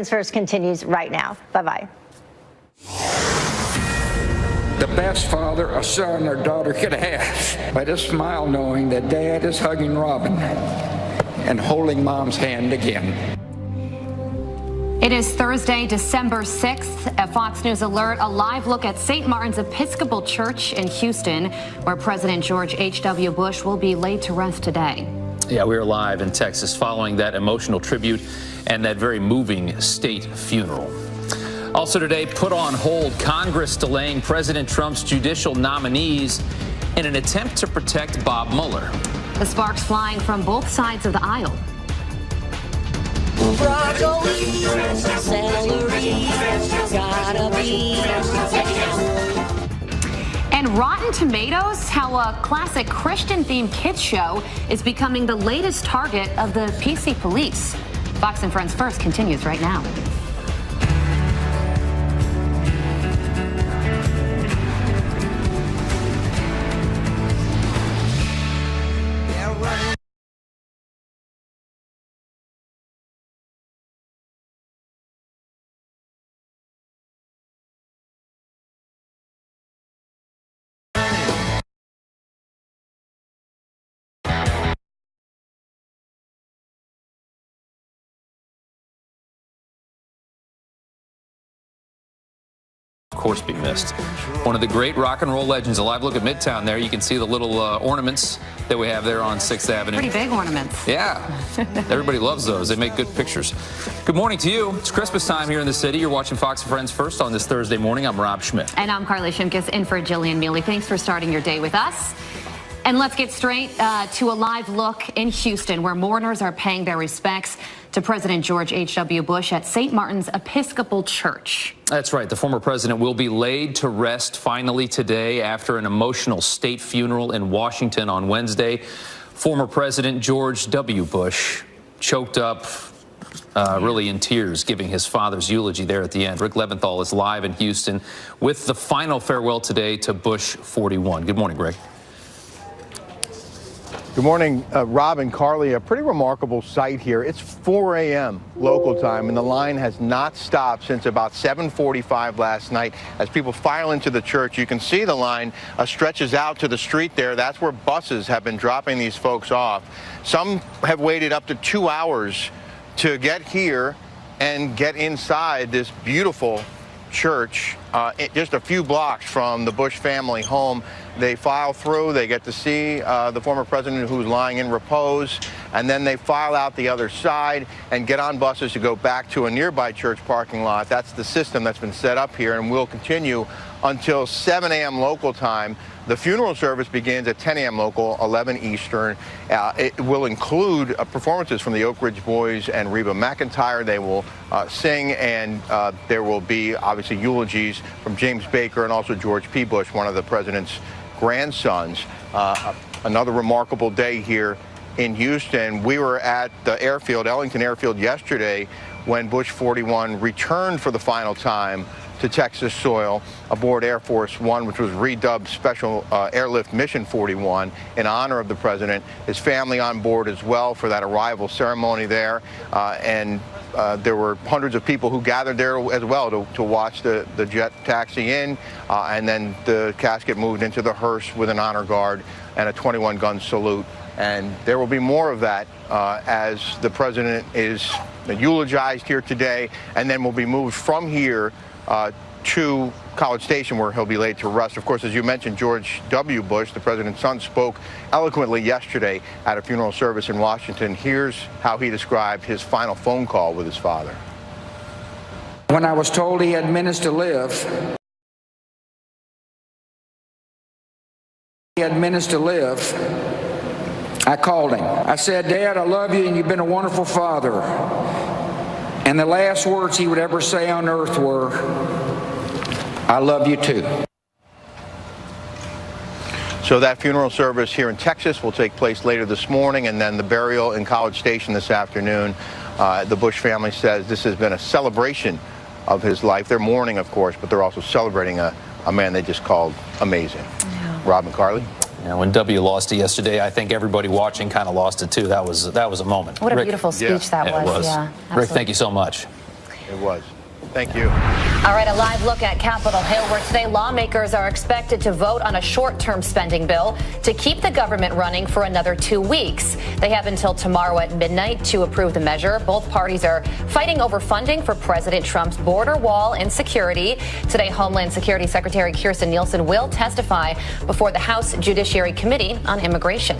First continues right now. Bye-bye. The best father a son or daughter could have. I just smile knowing that Dad is hugging Robin and holding Mom's hand again. It is Thursday, December 6th. A Fox News Alert, a live look at St. Martin's Episcopal Church in Houston, where President George H.W. Bush will be laid to rest today. Yeah, we are live in Texas following that emotional tribute and that very moving state funeral. Also today, put on hold, Congress delaying President Trump's judicial nominees in an attempt to protect Bob Mueller. The sparks flying from both sides of the aisle. Broccoli, celery, gotta be. And Rotten Tomatoes, how a classic Christian-themed kids show is becoming the latest target of the PC police. Fox and Friends First continues right now. Of course, be missed. One of the great rock and roll legends. A live look at Midtown there. You can see the little ornaments that we have there on 6th Avenue. Pretty big ornaments. Yeah. Everybody loves those. They make good pictures. Good morning to you. It's Christmas time here in the city. You're watching Fox and Friends First on this Thursday morning. I'm Rob Schmidt. And I'm Carly Shimkus in for Jillian Mealy. Thanks for starting your day with us. And let's get straight to a live look in Houston, where mourners are paying their respects to President George H.W. Bush at St. Martin's Episcopal Church. That's right. The former president will be laid to rest finally today after an emotional state funeral in Washington on Wednesday. Former President George W. Bush choked up, really in tears, giving his father's eulogy there at the end. Rick Leventhal is live in Houston with the final farewell today to Bush 41. Good morning, Greg. Good morning, Rob and Carly. A pretty remarkable sight here. It's 4 a.m. local time, and the line has not stopped since about 7:45 last night. As people file into the church, you can see the line stretches out to the street there. That's where buses have been dropping these folks off. Some have waited up to 2 hours to get here and get inside this beautiful church, just a few blocks from the Bush family home. They file through, they get to see the former president who's lying in repose, and then they file out the other side and get on buses to go back to a nearby church parking lot. That's the system that's been set up here and will continue until 7 a.m. local time. The funeral service begins at 10 a.m. local, 11 Eastern. It will include performances from the Oak Ridge Boys and Reba McEntire. They will sing, and there will be obviously eulogies from James Baker and also George P. Bush, one of the president's grandsons. Another remarkable day here in Houston. We were at the airfield, Ellington Airfield, yesterday when Bush 41 returned for the final time to Texas soil aboard Air Force One, which was redubbed Special Airlift Mission 41 in honor of the president. His family on board as well for that arrival ceremony there. And there were hundreds of people who gathered there as well to watch the jet taxi in. And then the casket moved into the hearse with an honor guard and a 21-gun salute. And there will be more of that as the president is eulogized here today, and then will be moved from here to College Station, where he'll be laid to rest. Of course, as you mentioned, George W. Bush, the president's son, spoke eloquently yesterday at a funeral service in Washington. Here's how he described his final phone call with his father. When I was told he had minutes to live, I called him. I said, Dad, I love you and you've been a wonderful father. And the last words he would ever say on earth were, I love you too. So that funeral service here in Texas will take place later this morning, and then the burial in College Station this afternoon. The Bush family says this has been a celebration of his life. They're mourning, of course, but they're also celebrating a man they just called amazing. Yeah. Rob and Carly? Yeah, when W lost it yesterday, I think everybody watching kind of lost it too. That was a moment. What a beautiful speech that was. Yeah, Rick, thank you so much. It was. Thank you. All right, a live look at Capitol Hill, where today lawmakers are expected to vote on a short-term spending bill to keep the government running for another 2 weeks. They have until tomorrow at midnight to approve the measure. Both parties are fighting over funding for President Trump's border wall and security. Today, Homeland Security Secretary Kirstjen Nielsen will testify before the House Judiciary Committee on Immigration.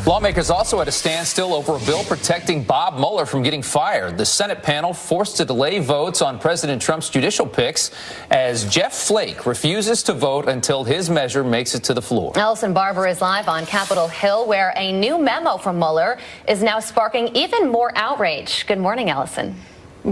Lawmakers also at a standstill over a bill protecting Bob Mueller from getting fired. The Senate panel forced to delay votes on President Trump's judicial picks as Jeff Flake refuses to vote until his measure makes it to the floor. Allison Barber is live on Capitol Hill, where a new memo from Mueller is now sparking even more outrage. Good morning, Allison.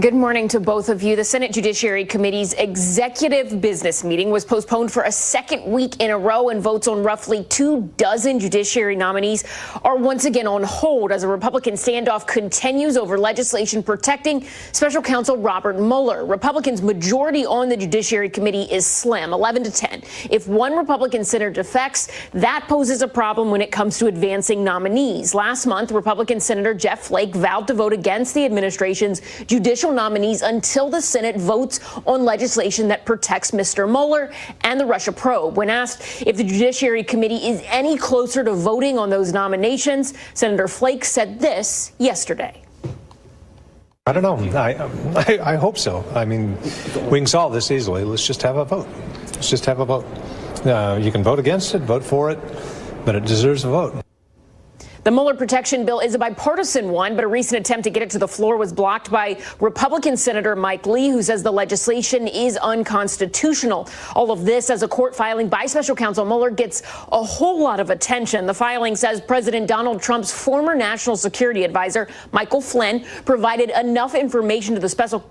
Good morning to both of you. The Senate Judiciary Committee's executive business meeting was postponed for a second week in a row, and votes on roughly 24 judiciary nominees are once again on hold as a Republican standoff continues over legislation protecting Special Counsel Robert Mueller. Republicans' majority on the Judiciary Committee is slim, 11-10. If one Republican senator defects, that poses a problem when it comes to advancing nominees. Last month, Republican Senator Jeff Flake vowed to vote against the administration's judicial nominees until the Senate votes on legislation that protects Mr. Mueller and the Russia probe. When asked if the Judiciary Committee is any closer to voting on those nominations, Senator Flake said this yesterday. I don't know. I hope so. I mean, we can solve this easily. Let's just have a vote. Let's just have a vote. You can vote against it, vote for it, but it deserves a vote. The Mueller protection bill is a bipartisan one, but a recent attempt to get it to the floor was blocked by Republican Senator Mike Lee, who says the legislation is unconstitutional. All of this as a court filing by Special Counsel Mueller gets a whole lot of attention. The filing says President Donald Trump's former national security advisor, Michael Flynn, provided enough information to the Special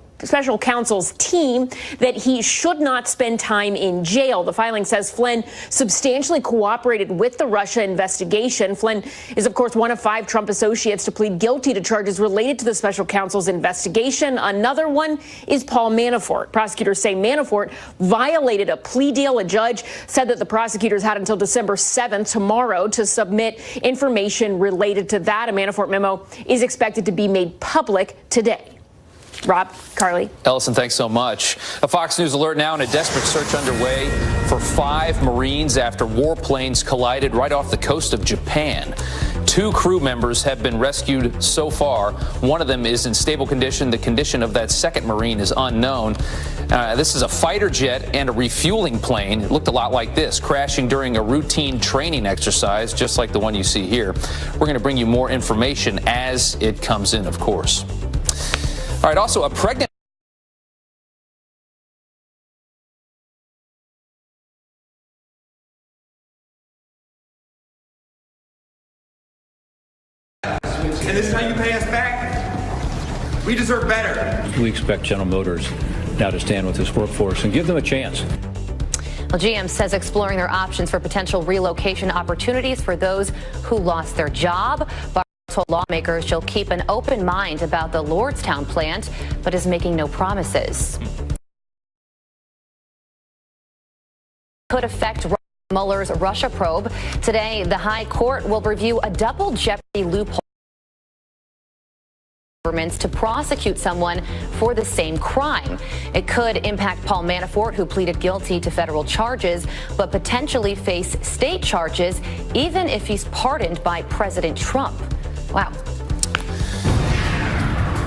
Counsel's team that he should not spend time in jail. The filing says Flynn substantially cooperated with the Russia investigation. Flynn is, of course, one of 5 Trump associates to plead guilty to charges related to the Special Counsel's investigation. Another one is Paul Manafort. Prosecutors say Manafort violated a plea deal. A judge said that the prosecutors had until December 7th, tomorrow, to submit information related to that. A Manafort memo is expected to be made public today. Rob, Carly. Ellison, thanks so much. A Fox News alert now, and a desperate search underway for 5 Marines after warplanes collided right off the coast of Japan. 2 crew members have been rescued so far. One of them is in stable condition. The condition of that second Marine is unknown. This is a fighter jet and a refueling plane. It looked a lot like this, crashing during a routine training exercise, just like the one you see here. We're going to bring you more information as it comes in, of course. All right, also a pregnant and this is how you pay us back? We deserve better. We expect General Motors now to stand with this workforce and give them a chance. Well, GM says exploring their options for potential relocation opportunities for those who lost their job. Told lawmakers she'll keep an open mind about the Lordstown plant, but is making no promises. Could affect Mueller's Russia probe. Today, the High Court will review a double jeopardy loophole governments to prosecute someone for the same crime. It could impact Paul Manafort, who pleaded guilty to federal charges, but potentially face state charges, even if he's pardoned by President Trump. Wow.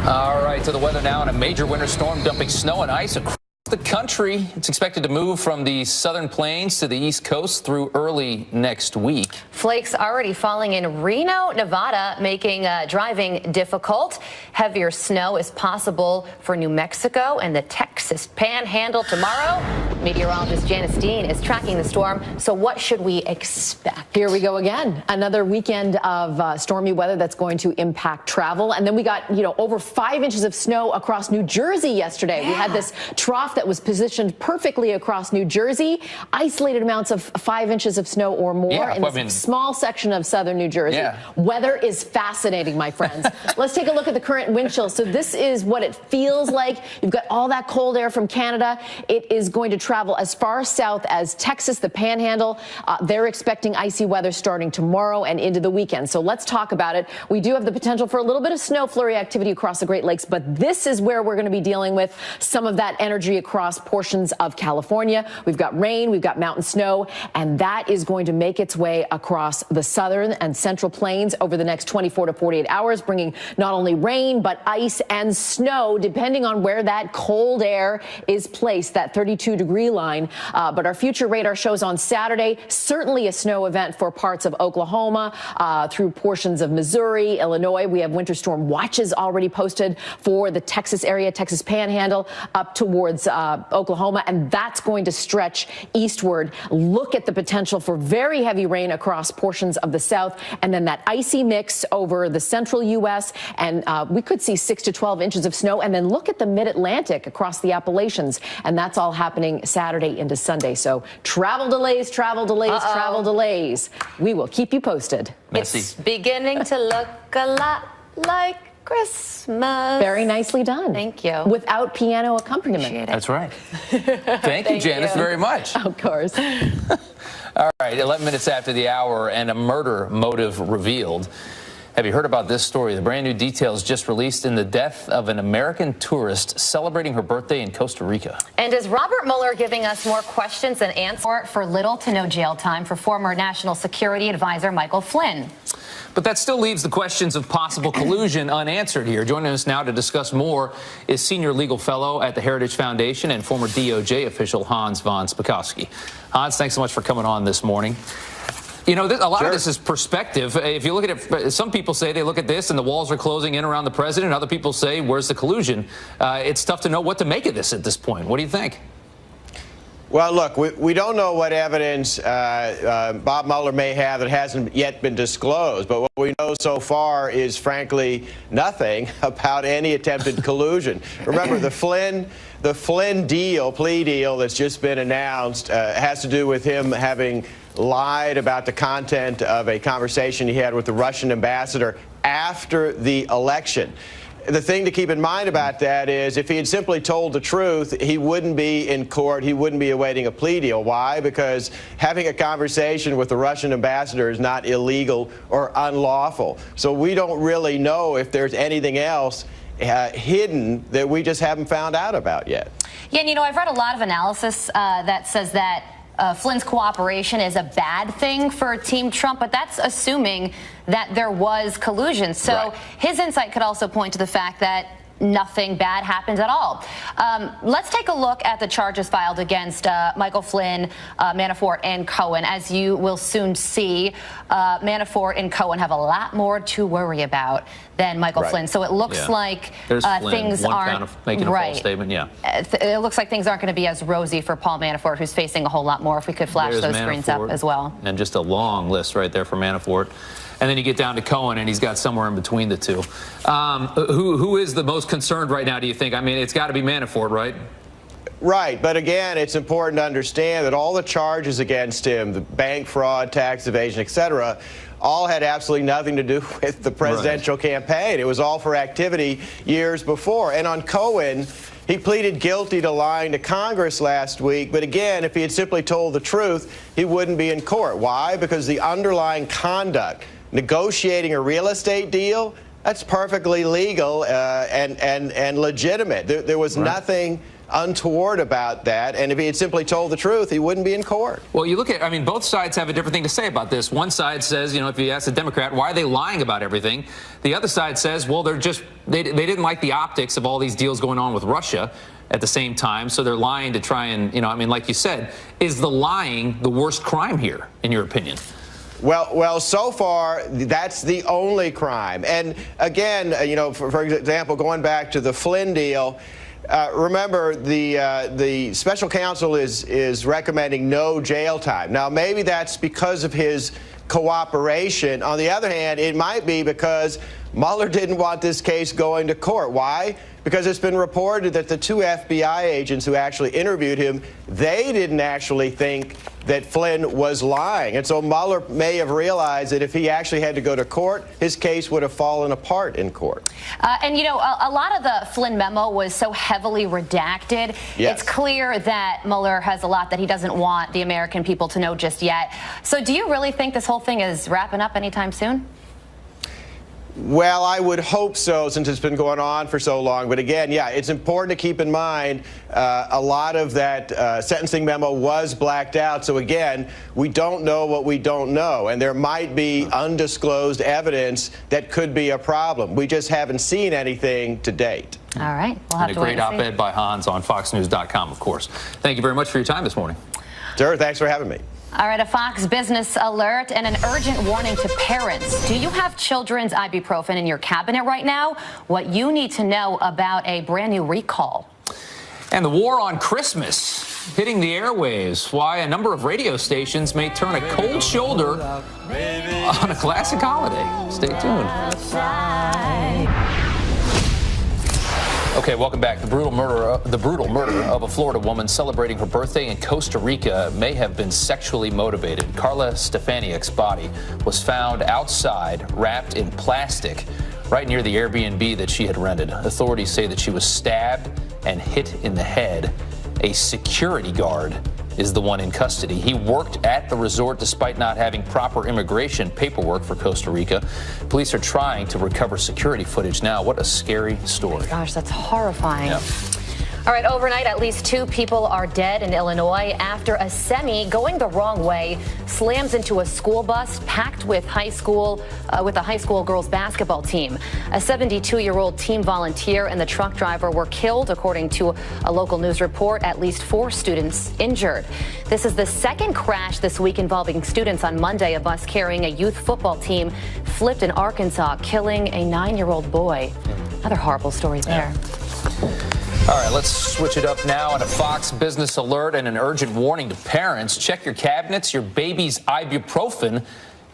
All right, to the weather now, and a major winter storm dumping snow and ice across the country. It's expected to move from the southern plains to the east coast through early next week. Flakes already falling in Reno, Nevada, making driving difficult. Heavier snow is possible for New Mexico and the Texas Panhandle tomorrow. Meteorologist Janice Dean is tracking the storm. So what should we expect? Here we go again. Another weekend of stormy weather that's going to impact travel. And then we got, over 5 inches of snow across New Jersey yesterday. We had this trough that was positioned perfectly across New Jersey, isolated amounts of 5 inches of snow or more in a small section of southern New Jersey. Weather is fascinating, my friends. Let's take a look at the current wind chill. So this is what it feels like. You've got all that cold air from Canada. It is going to travel as far south as Texas, the Panhandle. They're expecting icy weather starting tomorrow and into the weekend. So let's talk about it. We do have the potential for a little bit of snow flurry activity across the Great Lakes, but this is where we're going to be dealing with some of that energy across portions of California. We've got rain, we've got mountain snow, and that is going to make its way across the southern and central plains over the next 24 to 48 hours, bringing not only rain, but ice and snow, depending on where that cold air is placed, that 32-degree line. But our future radar shows on Saturday, certainly a snow event for parts of Oklahoma, through portions of Missouri, Illinois. We have winter storm watches already posted for the Texas area, Texas Panhandle, up towards Oklahoma, and that's going to stretch eastward. Look at the potential for very heavy rain across portions of the south, and then that icy mix over the central U.S., and we could see 6 to 12 inches of snow. And then look at the mid-Atlantic across the Appalachians, and that's all happening Saturday into Sunday. So travel delays, travel delays, travel delays. We will keep you posted. It's beginning to look a lot like Christmas. Very nicely done. Thank you. Without piano accompaniment. That's right. Thank you, Janice, very much. Of course. All right, 11 minutes after the hour and a murder motive revealed. Have you heard about this story? The brand new details just released in the death of an American tourist celebrating her birthday in Costa Rica. And is Robert Mueller giving us more questions than answers for little to no jail time for former National Security Advisor Michael Flynn? But that still leaves the questions of possible collusion unanswered here. Joining us now to discuss more is senior legal fellow at the Heritage Foundation and former DOJ official Hans von Spakovsky. Hans, thanks so much for coming on this morning. You know, a lot of this is perspective. If you look at it, some people say they look at this and the walls are closing in around the president. Other people say, where's the collusion? It's tough to know what to make of this at this point. What do you think? Well, look, we don't know what evidence Bob Mueller may have that hasn't yet been disclosed. But what we know so far is, frankly, nothing about any attempted collusion. Remember, the Flynn plea deal that's just been announced has to do with him having lied about the content of a conversation he had with the Russian ambassador after the election. The thing to keep in mind about that is if he had simply told the truth, he wouldn't be in court. He wouldn't be awaiting a plea deal. Why? Because having a conversation with the Russian ambassador is not illegal or unlawful. So we don't really know if there's anything else hidden that we just haven't found out about yet. Yeah, and you know, I've read a lot of analysis that says that Flynn's cooperation is a bad thing for Team Trump, but that's assuming that there was collusion. So his insight could also point to the fact that nothing bad happened at all. Let's take a look at the charges filed against Michael Flynn, Manafort, and Cohen. As you will soon see, Manafort and Cohen have a lot more to worry about than Michael Flynn. So it looks like things aren't making a false statement. It looks like things aren't going to be as rosy for Paul Manafort, who's facing a whole lot more. If we could flash those screens up as well. And just a long list right there for Manafort. And then you get down to Cohen, and he's got somewhere in between the two. Who is the most concerned right now, do you think? I mean, it's got to be Manafort, right? Right. But again, it's important to understand that all the charges against him, the bank fraud, tax evasion, et cetera, all had absolutely nothing to do with the presidential campaign. It was all for activity years before. And on Cohen, he pleaded guilty to lying to Congress last week. But again, if he had simply told the truth, he wouldn't be in court. Why? Because the underlying conduct, negotiating a real estate deal, that's perfectly legal and legitimate. There was nothing untoward about that, and if he had simply told the truth, he wouldn't be in court. Well, you look at, I mean, both sides have a different thing to say about this. One side says, you know, if you ask a Democrat, why are they lying about everything? The other side says, well, they're just, they didn't like the optics of all these deals going on with Russia at the same time, so they're lying to try and, you know, I mean, like you said, is the lying the worst crime here, in your opinion? Well, so far, that's the only crime. And again, you know, for example, going back to the Flynn deal, remember, the special counsel is recommending no jail time. Now, maybe that's because of his cooperation. On the other hand, it might be because Mueller didn't want this case going to court. Why? because it's been reported that the 2 FBI agents who actually interviewed him, they didn't actually think that Flynn was lying. And so Mueller may have realized that if he actually had to go to court, his case would have fallen apart in court. And, you know, a lot of the Flynn memo was so heavily redacted. Yes. It's clear that Mueller has a lot that he doesn't want the American people to know just yet. So do you really think this whole thing is wrapping up anytime soon? Well, I would hope so, since it's been going on for so long. But again, yeah, it's important to keep in mind a lot of that sentencing memo was blacked out. So again, we don't know what we don't know. And there might be undisclosed evidence that could be a problem. We just haven't seen anything to date. All right. We'll have and to a great wait and see. op-ed by Hans on FoxNews.com, of course. Thank you very much for your time this morning. Sir, thanks for having me. All right, a Fox Business alert and an urgent warning to parents. Do you have children's ibuprofen in your cabinet right now? What you need to know about a brand new recall. And the war on Christmas hitting the airwaves. Why a number of radio stations may turn a cold shoulder on a classic holiday. Stay tuned. Okay, welcome back. The brutal murder of a Florida woman celebrating her birthday in Costa Rica may have been sexually motivated. Carla Stefaniak's body was found outside, wrapped in plastic, right near the Airbnb that she had rented. Authorities say that she was stabbed and hit in the head. A security guard is the one in custody. He worked at the resort despite not having proper immigration paperwork for Costa Rica. Police are trying to recover security footage now. What a scary story. Oh gosh, that's horrifying. Yep. All right, overnight, at least 2 people are dead in Illinois after a semi going the wrong way slams into a school bus packed with a high school girls basketball team. A 72-year-old team volunteer and the truck driver were killed, according to a local news report. At least 4 students injured. This is the second crash this week involving students. On Monday, a bus carrying a youth football team flipped in Arkansas, killing a 9-year-old boy. Another horrible story there. All right, let's switch it up now on a Fox Business alert and an urgent warning to parents. Check your cabinets. Your baby's ibuprofen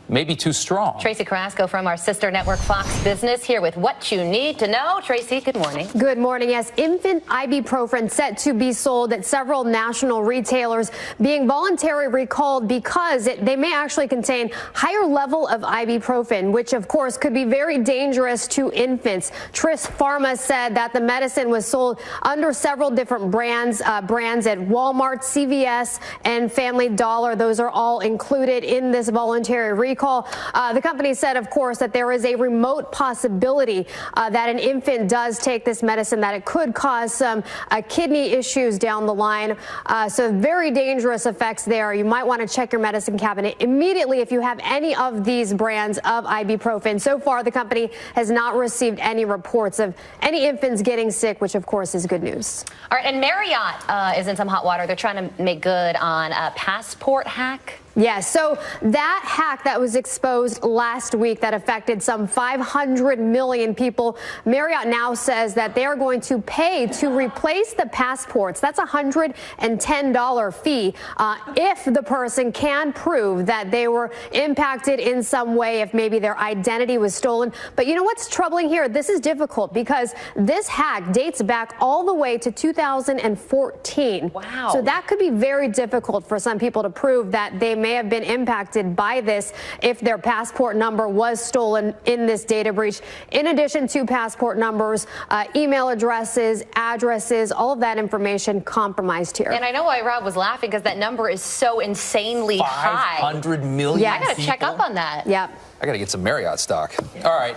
may be too strong. Tracy Carrasco from our sister network Fox Business here with what you need to know. Tracy, good morning. Good morning. Yes, infant ibuprofen set to be sold at several national retailers being voluntarily recalled because they may actually contain higher level of ibuprofen, which of course could be very dangerous to infants. Tris Pharma said that the medicine was sold under several different brands at Walmart, CVS, and Family Dollar. Those are all included in this voluntary recall. The company said, of course, that there is a remote possibility that an infant does take this medicine, that it could cause some kidney issues down the line. So very dangerous effects there. You might want to check your medicine cabinet immediately if you have any of these brands of ibuprofen. So far, the company has not received any reports of any infants getting sick, which, of course, is good news. All right, and Marriott is in some hot water. They're trying to make good on a passport hack. Yes, so that hack that was exposed last week that affected some 500 million people, Marriott now says that they are going to pay to replace the passports. That's a $110 fee if the person can prove that they were impacted in some way, if maybe their identity was stolen. But you know what's troubling here? This is difficult because this hack dates back all the way to 2014. Wow. So that could be very difficult for some people to prove that they may have been impacted by this if their passport number was stolen in this data breach. In addition to passport numbers, email addresses, addresses, all of that information compromised here. And I know why Rob was laughing, because that number is so insanely high. 500 million Yeah, I got to people? check up on that. Yep. I got to get some Marriott stock. All right.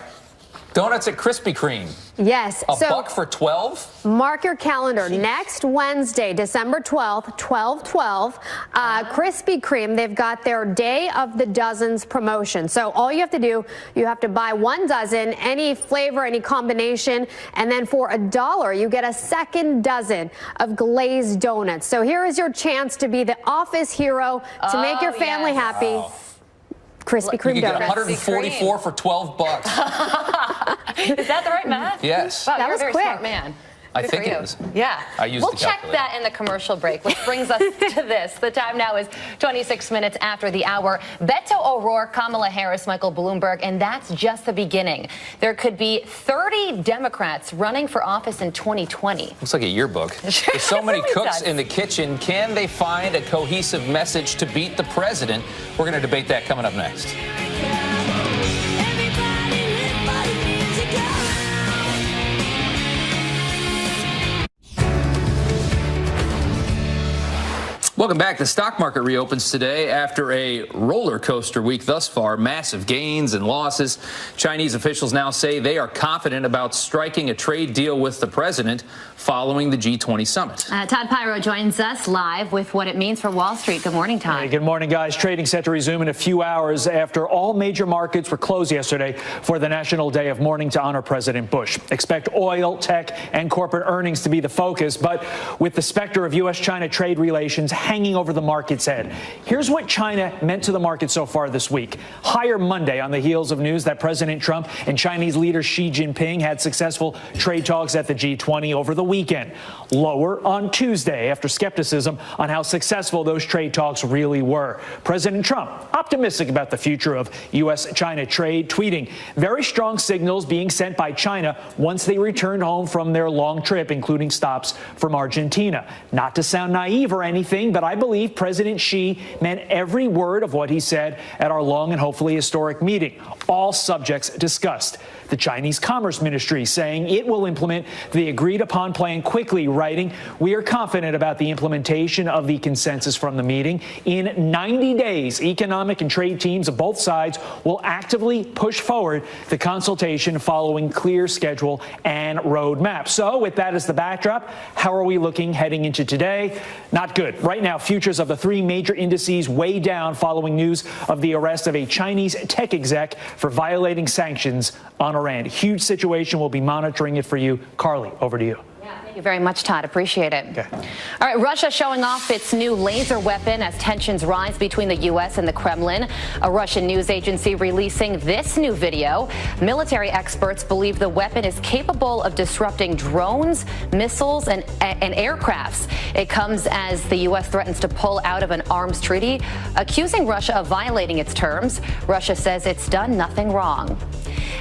Donuts at Krispy Kreme. Yes. A buck for 12? Mark your calendar. Next Wednesday, December 12th, 12/12, Krispy Kreme, they've got their Day of the Dozens promotion. So all you have to do, you have to buy 1 dozen, any flavor, any combination, and then for $1, you get a second dozen of glazed donuts. So here is your chance to be the office hero, to make your family happy. Wow. Krispy Kreme You get donuts. 144 for 12 bucks. Is that the right math? Yes. Wow, That you're was a very quick. smart man. I think it is. Yeah. I used we'll the check calculator. that in the commercial break, which brings us to this. The time now is 26 minutes after the hour. Beto O'Rourke, Kamala Harris, Michael Bloomberg, and that's just the beginning. There could be 30 Democrats running for office in 2020. Looks like a yearbook. There's so many cooks in the kitchen. Can they find a cohesive message to beat the president? We're going to debate that coming up next. Welcome back. The stock market reopens today after a roller coaster week thus far. Massive gains and losses. Chinese officials now say they are confident about striking a trade deal with the president following the G20 summit. Todd Pyro joins us live with what it means for Wall Street. Good morning, Todd. Hey, good morning, guys. Trading set to resume in a few hours after all major markets were closed yesterday for the National Day of Mourning to honor President Bush. Expect oil, tech, and corporate earnings to be the focus, but with the specter of U.S.-China trade relations hanging over the market's head. Here's what China meant to the market so far this week. Higher Monday on the heels of news that President Trump and Chinese leader Xi Jinping had successful trade talks at the G20 over the weekend. Lower on Tuesday after skepticism on how successful those trade talks really were. President Trump optimistic about the future of U.S.-China trade, tweeting very strong signals being sent by China once they returned home from their long trip, including stops from Argentina. Not to sound naive or anything, but I believe President Xi meant every word of what he said at our long and hopefully historic meeting. All subjects discussed. The Chinese Commerce Ministry saying it will implement the agreed upon plan quickly, writing, "We are confident about the implementation of the consensus from the meeting. In 90 days, economic and trade teams of both sides will actively push forward the consultation following clear schedule and roadmap." So with that as the backdrop, how are we looking heading into today? Not good. Right now, futures of the three major indices way down following news of the arrest of a Chinese tech exec for violating sanctions on Iran. Huge situation. We'll be monitoring it for you. Carly, over to you. Thank you very much, Todd. Appreciate it. Okay. All right, Russia showing off its new laser weapon as tensions rise between the U.S. and the Kremlin. A Russian news agency releasing this new video. Military experts believe the weapon is capable of disrupting drones, missiles, and aircrafts. It comes as the U.S. threatens to pull out of an arms treaty, accusing Russia of violating its terms. Russia says it's done nothing wrong.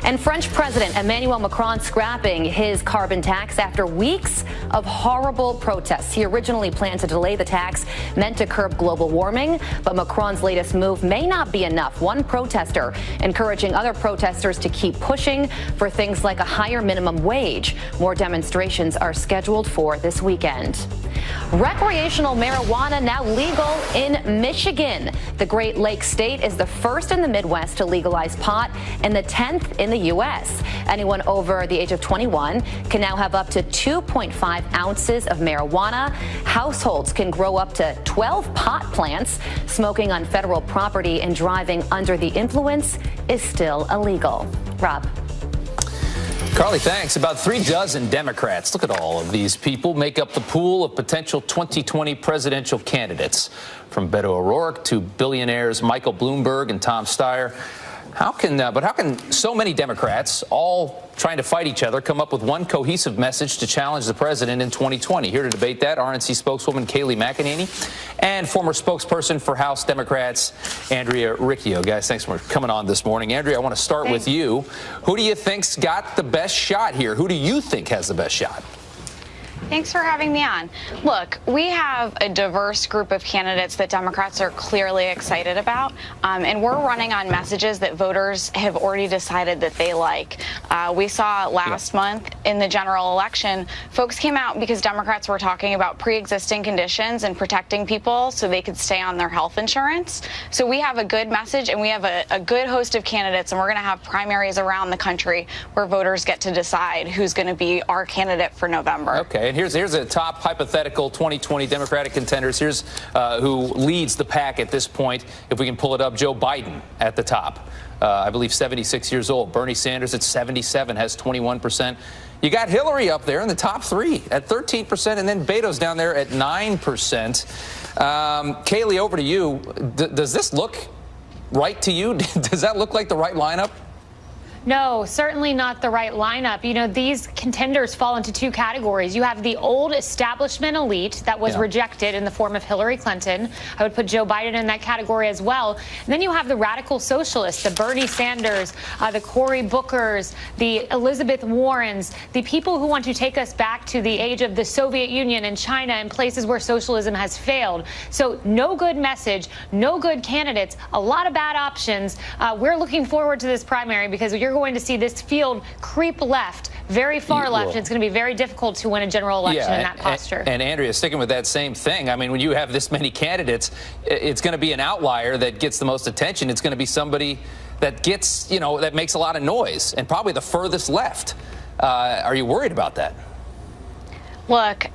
And French President Emmanuel Macron scrapping his carbon tax after weeks of horrible protests. He originally planned to delay the tax meant to curb global warming, but Macron's latest move may not be enough. One protester encouraging other protesters to keep pushing for things like a higher minimum wage. More demonstrations are scheduled for this weekend. Recreational marijuana now legal in Michigan. The Great Lakes state is the first in the Midwest to legalize pot and the 10th in the U.S. Anyone over the age of 21 can now have up to 2.5 ounces of marijuana. Households can grow up to 12 pot plants. Smoking on federal property and driving under the influence is still illegal. Rob. Carly, thanks. About 36 Democrats, look at all of these people, make up the pool of potential 2020 presidential candidates. From Beto O'Rourke to billionaires Michael Bloomberg and Tom Steyer. How can so many Democrats, all trying to fight each other, come up with one cohesive message to challenge the president in 2020? Here to debate that, RNC spokeswoman Kayleigh McEnany and former spokesperson for House Democrats, Andrea Riccio. Guys, thanks for coming on this morning. Andrea, I want to start with you. Who do you think's got the best shot here? Who do you think has the best shot? Thanks for having me on. Look, we have a diverse group of candidates that Democrats are clearly excited about, and we're running on messages that voters have already decided that they like. We saw last month in the general election, folks came out because Democrats were talking about pre-existing conditions and protecting people so they could stay on their health insurance. So we have a good message, and we have a good host of candidates, and we're going to have primaries around the country where voters get to decide who's going to be our candidate for November. Okay. And here's a top hypothetical 2020 Democratic contenders. Here's who leads the pack at this point. If we can pull it up, Joe Biden at the top. I believe 76 years old. Bernie Sanders at 77 has 21%. You got Hillary up there in the top three at 13%, and then Beto's down there at 9%. Kayleigh, over to you. Does this look right to you? Does that look like the right lineup? No, certainly not the right lineup. You know, these contenders fall into two categories. You have the old establishment elite that was rejected in the form of Hillary Clinton. I would put Joe Biden in that category as well. And then you have the radical socialists, the Bernie Sanders, the Cory Bookers, the Elizabeth Warrens, the people who want to take us back to the age of the Soviet Union and China and places where socialism has failed. So no good message, no good candidates, a lot of bad options. We're looking forward to this primary because you're going to see this field creep left, very far left. And it's going to be very difficult to win a general election in that posture. And Andrea, sticking with that same thing, I mean, when you have this many candidates, it's going to be an outlier that gets the most attention. It's going to be somebody that gets, you know, that makes a lot of noise and probably the furthest left. Are you worried about that? Look,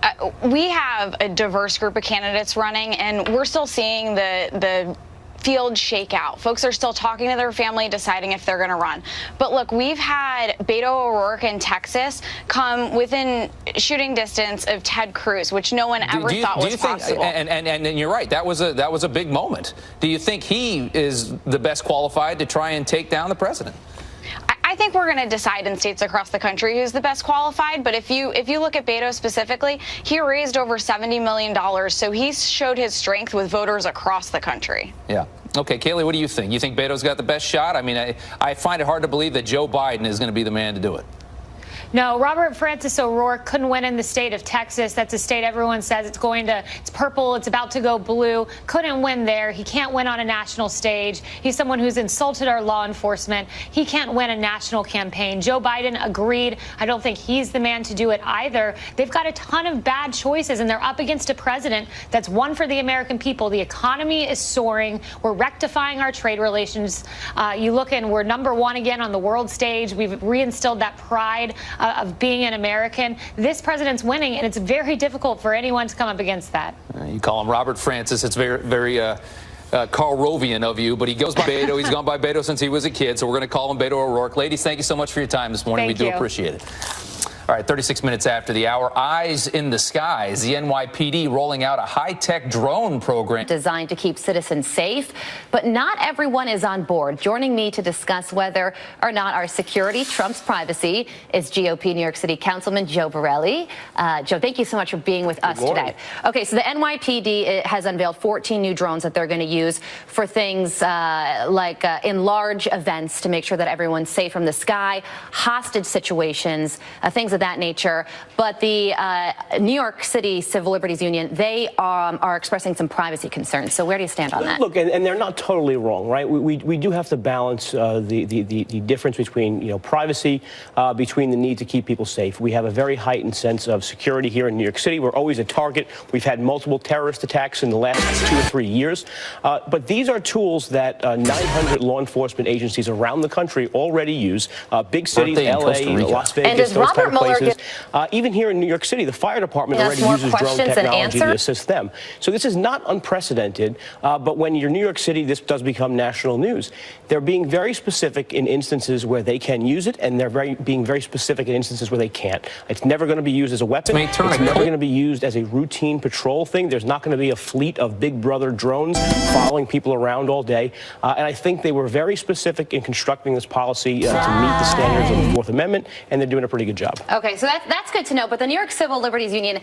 we have a diverse group of candidates running, and we're still seeing the field shake out. Folks are still talking to their family, deciding if they're going to run. But look, we've had Beto O'Rourke in Texas come within shooting distance of Ted Cruz, which no one ever thought was possible. And you're right. That was a big moment. Do you think he is the best qualified to try and take down the president? I think we're going to decide in states across the country who's the best qualified. But if you look at Beto specifically, he raised over $70 million. So he's showed his strength with voters across the country. Yeah. Okay, Kayleigh, what do you think? You think Beto's got the best shot? I mean, I find it hard to believe that Joe Biden is going to be the man to do it. No, Robert Francis O'Rourke couldn't win in the state of Texas. That's a state everyone says it's purple, it's about to go blue. Couldn't win there. He can't win on a national stage. He's someone who's insulted our law enforcement. He can't win a national campaign. Joe Biden agreed. I don't think he's the man to do it either. They've got a ton of bad choices, and they're up against a president that's won for the American people. The economy is soaring. We're rectifying our trade relations. You look and we're #1 again on the world stage. We've reinstilled that pride of being an American. This president's winning, and it's very difficult for anyone to come up against that. You call him Robert Francis. It's very Karl Rovian of you, but he goes by Beto. He's gone by Beto since he was a kid, so we're going to call him Beto O'Rourke. Ladies, thank you so much for your time this morning. We do appreciate it. All right, 36 minutes after the hour, eyes in the skies. The NYPD rolling out a high-tech drone program designed to keep citizens safe, but not everyone is on board. Joining me to discuss whether or not our security trumps privacy is GOP New York City Councilman Joe Borelli. Joe, thank you so much for being with us today. Okay, so the NYPD has unveiled 14 new drones that they're going to use for things like in large events to make sure that everyone's safe from the sky, hostage situations, things of that nature. But the New York City Civil Liberties Union, they are expressing some privacy concerns. So where do you stand on that? Look, and they're not totally wrong, right? We do have to balance the difference between, you know, privacy, between the need to keep people safe. We have a very heightened sense of security here in New York City. We're always a target. We've had multiple terrorist attacks in the last 2 or 3 years. But these are tools that 900 law enforcement agencies around the country already use. Big cities, LA, Las Vegas, those type of places. Even here in New York City, the fire department already uses drone technology to assist them. So this is not unprecedented, but when you're New York City, this does become national news. They're being very specific in instances where they can use it, and they're being very specific in instances where they can't. It's never going to be used as a weapon. It's never going to be used as a routine patrol thing. There's not going to be a fleet of Big Brother drones following people around all day. And I think they were very specific in constructing this policy to meet the standards of the Fourth Amendment, and they're doing a pretty good job. Okay, so that's good to know. But the New York Civil Liberties Union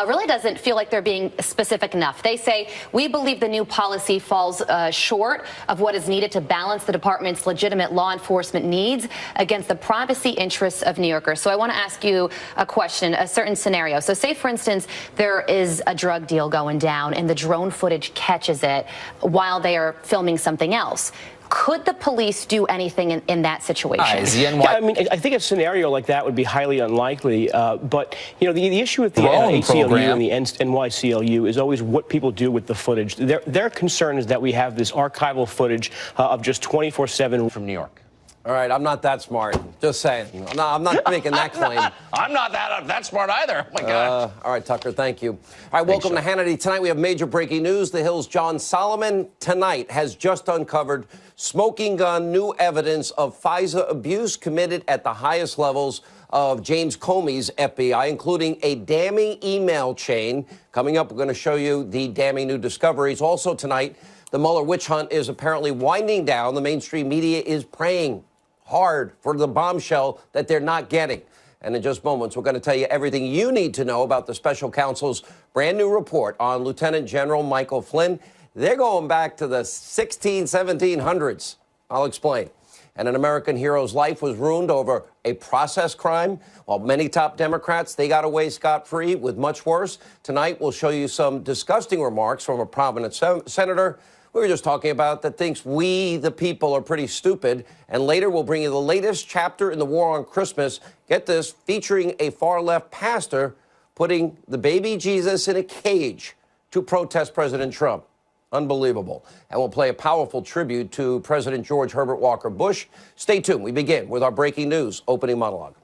really doesn't feel like they're being specific enough. They say, we believe the new policy falls short of what is needed to balance the department's legitimate law enforcement needs against the privacy interests of New Yorkers. So I want to ask you a question, a certain scenario. So say, for instance, there is a drug deal going down and the drone footage catches it while they are filming something else. Could the police do anything in that situation? I mean, I think a scenario like that would be highly unlikely. But, you know, the issue with the ACLU and the NYCLU is always what people do with the footage. Their concern is that we have this archival footage of just 24/7 from New York. All right, I'm not that smart. Just saying. No, I'm not making that claim. I'm not that smart either. Oh, my God. All right, Tucker, thank you. All right, welcome to Hannity. Tonight we have major breaking news. The Hill's John Solomon tonight has just uncovered smoking gun new evidence of FISA abuse committed at the highest levels of James Comey's FBI, including a damning email chain. Coming up, we're going to show you the damning new discoveries. Also tonight, the Mueller witch hunt is apparently winding down. The mainstream media is praying hard for the bombshell that they're not getting. And in just moments, we're going to tell you everything you need to know about the special counsel's brand new report on Lieutenant General Michael Flynn. They're going back to the 1700s. I'll explain. And an American hero's life was ruined over a process crime. While many top Democrats, they got away scot-free with much worse. Tonight, we'll show you some disgusting remarks from a prominent senator we were just talking about that thinks we, the people, are pretty stupid. And later, we'll bring you the latest chapter in the war on Christmas. Get this, featuring a far-left pastor putting the baby Jesus in a cage to protest President Trump. Unbelievable. And we'll play a powerful tribute to President George Herbert Walker Bush. Stay tuned. We begin with our breaking news opening monologue.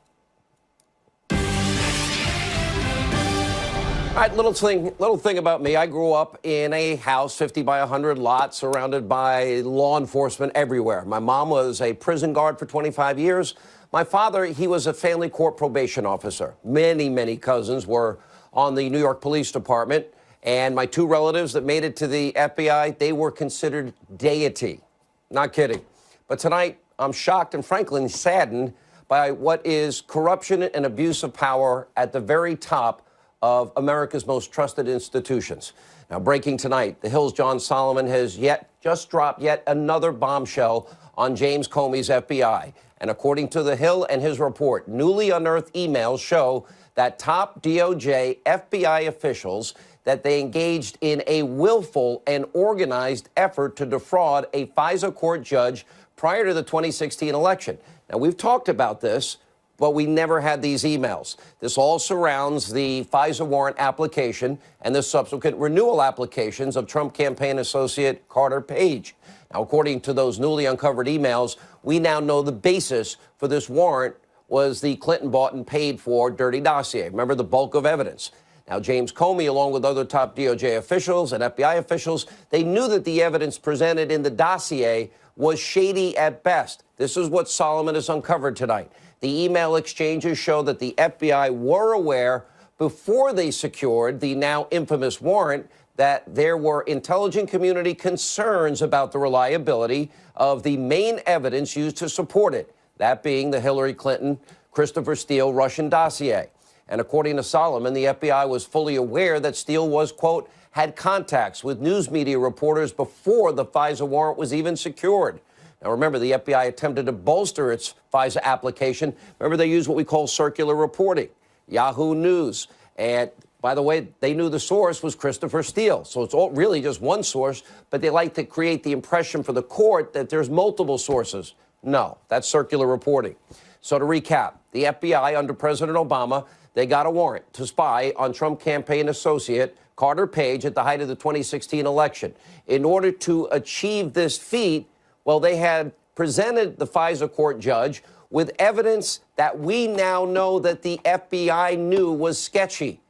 All right, little thing about me. I grew up in a house, 50 by 100 lot, surrounded by law enforcement everywhere. My mom was a prison guard for 25 years. My father, he was a family court probation officer. Many cousins were on the New York Police Department. And my two relatives that made it to the FBI, they were considered deity. Not kidding. But tonight, I'm shocked and frankly saddened by what is corruption and abuse of power at the very top of America's most trusted institutions. Now, breaking tonight, The Hill's John Solomon has just dropped yet another bombshell on James Comey's FBI. And according to The Hill and his report, newly unearthed emails show that top DOJ FBI officials that they engaged in a willful and organized effort to defraud a FISA court judge prior to the 2016 election. Now, we've talked about this, but we never had these emails. This all surrounds the FISA warrant application and the subsequent renewal applications of Trump campaign associate Carter Page. Now, according to those newly uncovered emails, we now know the basis for this warrant was the Clinton bought and paid for dirty dossier. Remember, the bulk of evidence. Now, James Comey, along with other top DOJ officials and FBI officials, they knew that the evidence presented in the dossier was shady at best. This is what Solomon has uncovered tonight. The email exchanges show that the FBI were aware before they secured the now infamous warrant that there were intelligence community concerns about the reliability of the main evidence used to support it, that being the Hillary Clinton, Christopher Steele Russian dossier. And according to Solomon, the FBI was fully aware that Steele was, quote, had contacts with news media reporters before the FISA warrant was even secured. Now, remember, the FBI attempted to bolster its FISA application. Remember, they used what we call circular reporting, Yahoo News. And by the way, they knew the source was Christopher Steele. So it's all really just one source, but they like to create the impression for the court that there's multiple sources. No, that's circular reporting. So to recap, the FBI under President Obama, they got a warrant to spy on Trump campaign associate Carter Page at the height of the 2016 election. In order to achieve this feat, well, they had presented the FISA court judge with evidence that we now know that the FBI knew was sketchy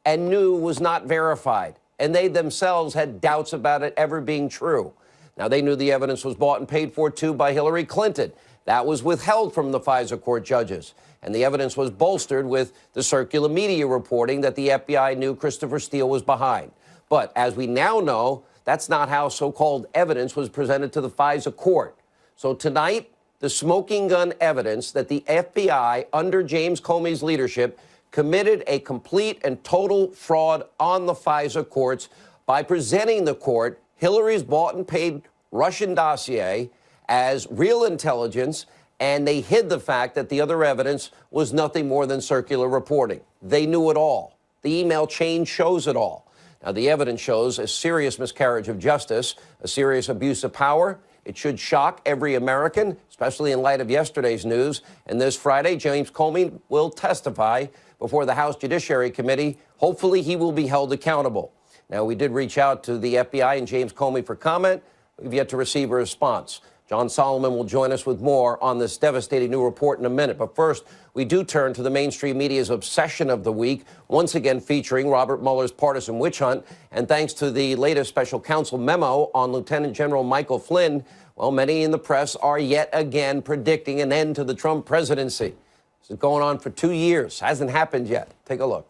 and knew was not verified. And they themselves had doubts about it ever being true. Now, they knew the evidence was bought and paid for, too, by Hillary Clinton. That was withheld from the FISA court judges. And the evidence was bolstered with the circular media reporting that the FBI knew Christopher Steele was behind. But as we now know, that's not how so-called evidence was presented to the FISA court. So tonight, the smoking gun evidence that the FBI, under James Comey's leadership, committed a complete and total fraud on the FISA courts by presenting the court Hillary's bought and paid Russian dossier as real intelligence, and they hid the fact that the other evidence was nothing more than circular reporting. They knew it all. The email chain shows it all. Now, the evidence shows a serious miscarriage of justice, a serious abuse of power. It should shock every American, especially in light of yesterday's news. And this Friday, James Comey will testify before the House Judiciary Committee. Hopefully, he will be held accountable. Now, we did reach out to the FBI and James Comey for comment. We've yet to receive a response. John Solomon will join us with more on this devastating new report in a minute. But first, we do turn to the mainstream media's obsession of the week, once again featuring Robert Mueller's partisan witch hunt. And thanks to the latest special counsel memo on Lieutenant General Michael Flynn, well, many in the press are yet again predicting an end to the Trump presidency. This is going on for 2 years. Hasn't happened yet. Take a look.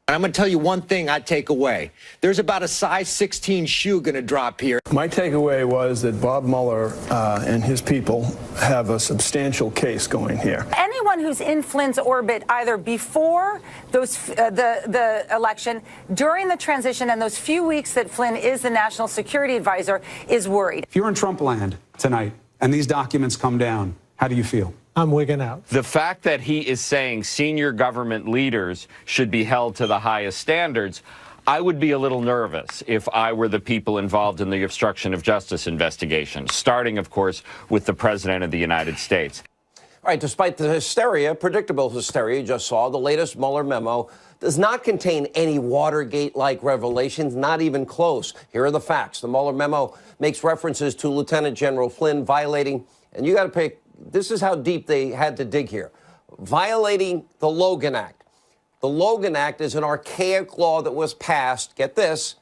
And I'm going to tell you one thing I take away. There's about a size 16 shoe going to drop here. My takeaway was that Bob Mueller and his people have a substantial case going here. Anyone who's in Flynn's orbit either before the election, during the transition, and those few weeks that Flynn is the national security advisor is worried. If you're in Trump land tonight and these documents come down, how do you feel? I'm wigging out. The fact that he is saying senior government leaders should be held to the highest standards, I would be a little nervous if I were the people involved in the obstruction of justice investigation, starting, of course, with the President of the United States. All right, despite the hysteria, predictable hysteria you just saw, the latest Mueller memo does not contain any Watergate-like revelations, not even close. Here are the facts. The Mueller memo makes references to Lieutenant General Flynn violating, and you got to pay. This is how deep they had to dig here. Violating the Logan Act. The Logan Act is an archaic law that was passed, get this,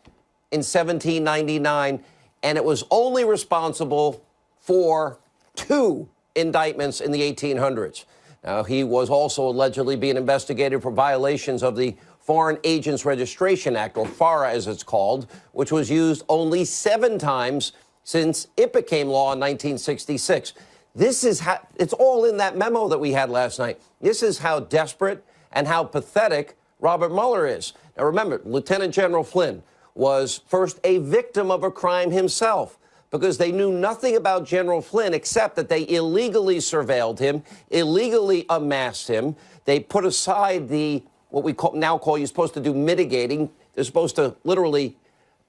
in 1799, and it was only responsible for 2 indictments in the 1800s. Now, he was also allegedly being investigated for violations of the Foreign Agents Registration Act, or FARA as it's called, which was used only 7 times since it became law in 1966. This is how, it's all in that memo that we had last night. This is how desperate and how pathetic Robert Mueller is. Now remember, Lieutenant General Flynn was first a victim of a crime himself because they knew nothing about General Flynn except that they illegally surveilled him, illegally amassed him. They put aside the, what we now call, you're supposed to do mitigating. They're supposed to literally,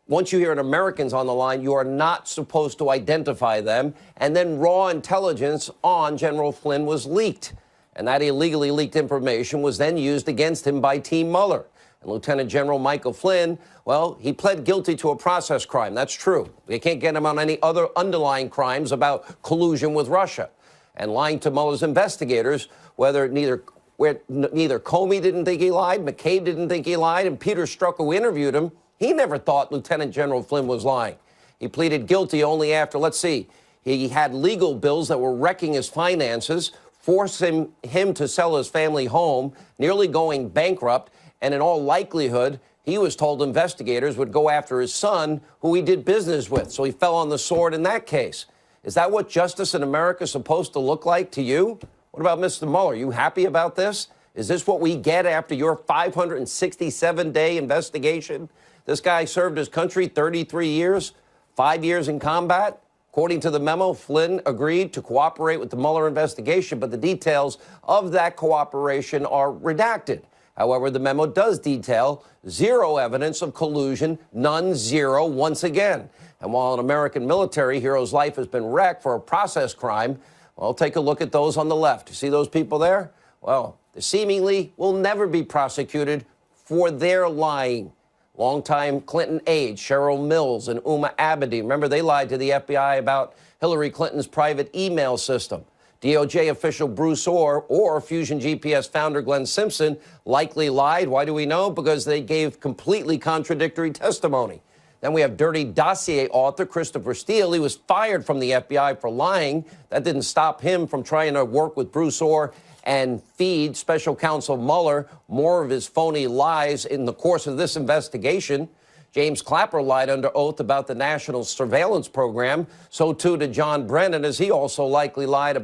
once you hear an American's on the line, you are not supposed to identify them. And then raw intelligence on General Flynn was leaked. And that illegally leaked information was then used against him by Team Mueller. And Lieutenant General Michael Flynn, well, he pled guilty to a process crime. That's true. They can't get him on any other underlying crimes about collusion with Russia. And lying to Mueller's investigators, where neither Comey didn't think he lied, McCabe didn't think he lied, and Peter Strzok, who interviewed him, he never thought Lieutenant General Flynn was lying. He pleaded guilty only after, let's see, he had legal bills that were wrecking his finances, forcing him to sell his family home, nearly going bankrupt, and in all likelihood, he was told investigators would go after his son, who he did business with, so he fell on the sword in that case. Is that what justice in America is supposed to look like to you? What about Mr. Mueller? Are you happy about this? Is this what we get after your 567-day investigation? This guy served his country 33 years, 5 years in combat. According to the memo, Flynn agreed to cooperate with the Mueller investigation, but the details of that cooperation are redacted. However, the memo does detail 0 evidence of collusion, none, 0 once again. And while an American military hero's life has been wrecked for a process crime, well, take a look at those on the left. You see those people there? Well, they seemingly will never be prosecuted for their lying. Longtime Clinton aides Cheryl Mills and Huma Abedin. Remember, they lied to the FBI about Hillary Clinton's private email system. DOJ official Bruce Orr or Fusion GPS founder Glenn Simpson likely lied. Why do we know? Because they gave completely contradictory testimony. Then we have Dirty Dossier author Christopher Steele. He was fired from the FBI for lying. That didn't stop him from trying to work with Bruce Orr and feed Special Counsel Mueller more of his phony lies in the course of this investigation. James Clapper lied under oath about the national surveillance program. So too did John Brennan, as he also likely lied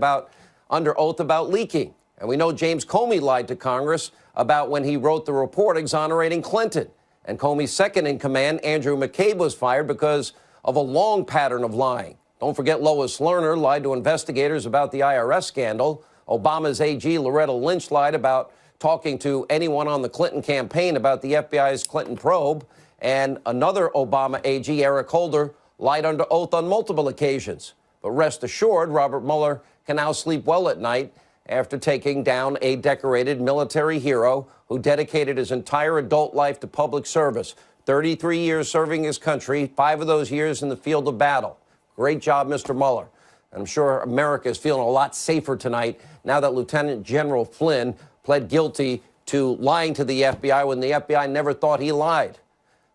under oath about leaking. And we know James Comey lied to Congress about when he wrote the report exonerating Clinton. And Comey's second in command, Andrew McCabe, was fired because of a long pattern of lying. Don't forget Lois Lerner lied to investigators about the IRS scandal. Obama's AG Loretta Lynch lied about talking to anyone on the Clinton campaign about the FBI's Clinton probe. And another Obama AG, Eric Holder, lied under oath on multiple occasions. But rest assured, Robert Mueller can now sleep well at night after taking down a decorated military hero who dedicated his entire adult life to public service. 33 years serving his country, 5 of those years in the field of battle. Great job, Mr. Mueller. I'm sure America is feeling a lot safer tonight now that Lieutenant General Flynn pled guilty to lying to the FBI when the FBI never thought he lied.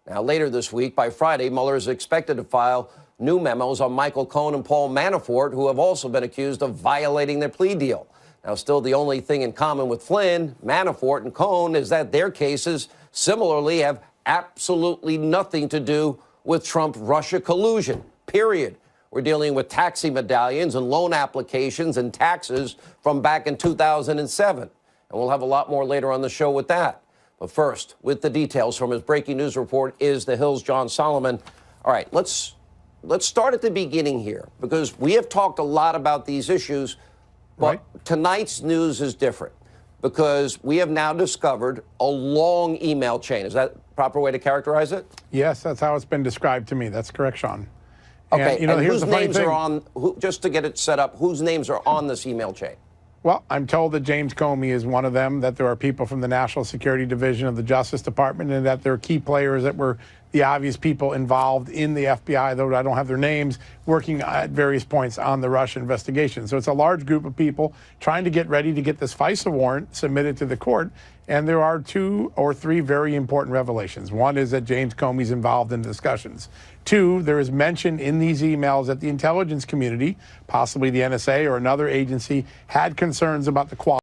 Now, later this week, by Friday, Mueller is expected to file new memos on Michael Cohen and Paul Manafort, who have also been accused of violating their plea deal. Now, still the only thing in common with Flynn, Manafort, and Cohn is that their cases similarly have absolutely nothing to do with Trump-Russia collusion, period. We're dealing with taxi medallions and loan applications and taxes from back in 2007. And we'll have a lot more later on the show with that. But first, with the details from his breaking news report is The Hill's John Solomon. All right, let's start at the beginning here, because we have talked a lot about these issues, but tonight's news is different because we have now discovered a long email chain. Is that the proper way to characterize it? Yes, that's how it's been described to me. That's correct, Sean. Okay, and, whose names are on, just to get it set up, whose names are on this email chain? Well, I'm told that James Comey is one of them, that there are people from the National Security Division of the Justice Department, and that there are key players that were the obvious people involved in the FBI, though I don't have their names, working at various points on the Russia investigation. So it's a large group of people trying to get ready to get this FISA warrant submitted to the court. And there are 2 or 3 very important revelations. One is that James Comey's involved in discussions. 2, there is mention in these emails that the intelligence community, possibly the NSA or another agency, had concerns about the quality